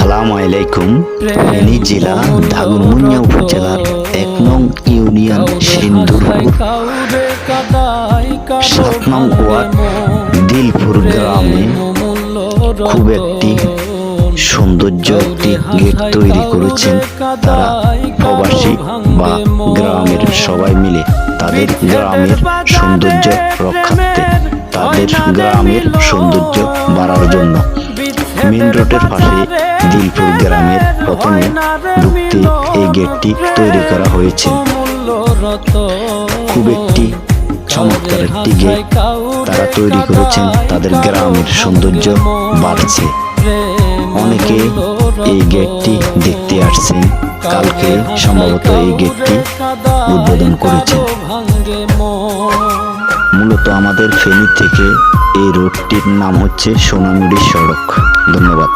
আসসালামু আলাইকুম। ফেনী জেলা দাগনভূঞা উপজেলার ১ নং ইউনিয়ন সিন্দুরপুর ৭ নং ওয়ার্ড দিলপুর গ্রামে খুব একটি সৌন্দর্য একটি গেট তৈরি করেছেন তারা প্রবাসী বা গ্রামের সবাই মিলে তাদের গ্রামের সৌন্দর্য রক্ষার্থে, তাদের গ্রামের সৌন্দর্য বাড়ার জন্য। মেন রোডের পাশে দিলপুর গ্রামের প্রথমে ঢুকতে এই গেটটি তৈরি করা হয়েছে। খুব একটি চমৎকার একটি গেট তারা তৈরি করেছেন, তাদের গ্রামের সৌন্দর্য বাড়ছে। অনেকে এই গেটটি দেখতে আসছেন, কালকে সম্ভবত এই গেটটি উদ্বোধন করেছেন। মূলত আমাদের ফেনী থেকে এই রোডটির নাম হচ্ছে সোনামুড়ি সড়ক। ধন্যবাদ।